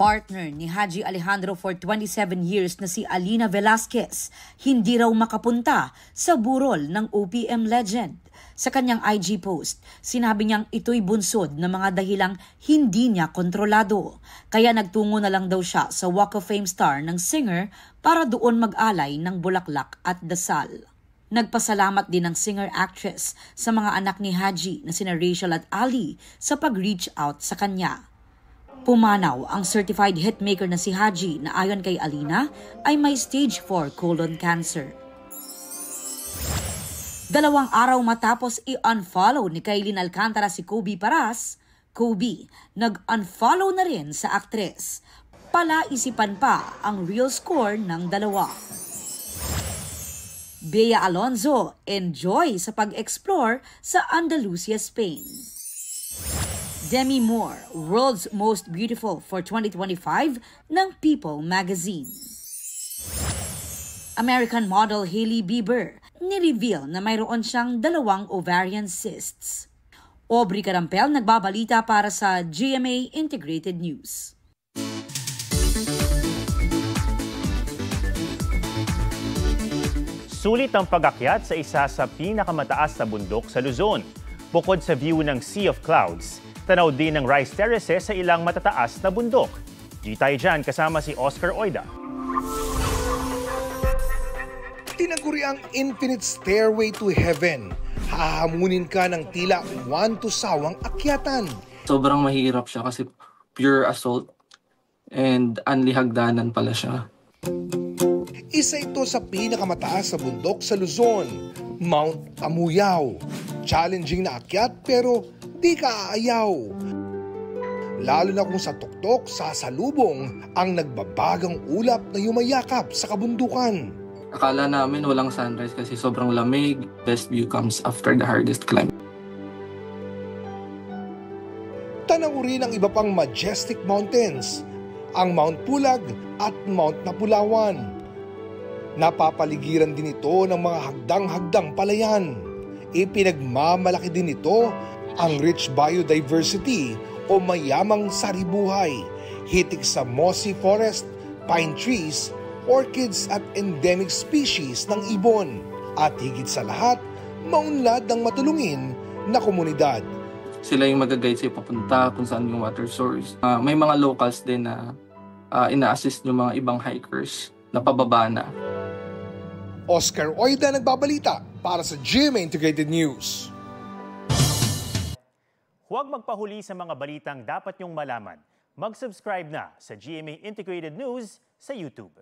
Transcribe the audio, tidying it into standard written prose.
Partner ni Haji Alejandro for 27 years na si Alina Velasquez, hindi raw makapunta sa burol ng OPM legend. Sa kanyang IG post, sinabi niyang ito'y bunsod ng mga dahilang hindi niya kontrolado. Kaya nagtungo na lang daw siya sa Walk of Fame star ng singer para doon mag-alay ng bulaklak at dasal. Nagpasalamat din ng singer-actress sa mga anak ni Haji na sina Rachel at Ali sa pag-reach out sa kanya. Pumanaw ang certified hitmaker na si Haji na ayon kay Alina ay may stage 4 colon cancer. 2 araw matapos i-unfollow ni Kailin Alcantara si Kobe Paras, Kobe nag-unfollow na rin sa aktres. Palaisipan pa ang real score ng dalawa. Bea Alonzo enjoy sa pag-explore sa Andalusia, Spain. Demi Moore, World's Most Beautiful for 2025 ng People Magazine. American model Hailey Bieber, ni-reveal na mayroon siyang 2 ovarian cysts. Aubrey Carampel nagbabalita para sa GMA Integrated News. Sulit ang pag-akyat sa isa sa pinakamataas na bundok sa Luzon. Bukod sa view ng Sea of Clouds, tanaw din ng rice terraces sa ilang matataas na bundok. Di tayo dyan kasama si Oscar Oida. Tinaguri ang Infinite Stairway to Heaven. Hahamunin ka ng tila 1 to sawang akyatan. Sobrang mahirap siya kasi pure assault and anlihagdanan pala siya. Isa ito sa pinakamataas sa bundok sa Luzon, Mount Amuyao. Challenging na akyat pero di ka aayaw. Lalo na kung sa tuktok, sasalubong ang nagbabagang ulap na yumayakap sa kabundukan. Akala namin walang sunrise kasi sobrang lamig. Best view comes after the hardest climb. Tanaw rin ang iba pang majestic mountains, ang Mount Pulag at Mount Napulawan. Napapaligiran din ito ng mga hagdang-hagdang palayan. Ipinagmamalaki din ito ang rich biodiversity o mayamang saribuhay, hitik sa mossy forest, pine trees, orchids at endemic species ng ibon. At higit sa lahat, maunlad ng matulungin na komunidad. Sila yung mag-guide sa'yo papunta kung saan yung water source. May mga locals din na ina-assist yung mga ibang hikers na pababa na. Oscar Oida nagbabalita para sa GMA Integrated News. Huwag magpahuli sa mga balitang dapat niyong malaman. Mag-subscribe na sa GMA Integrated News sa YouTube.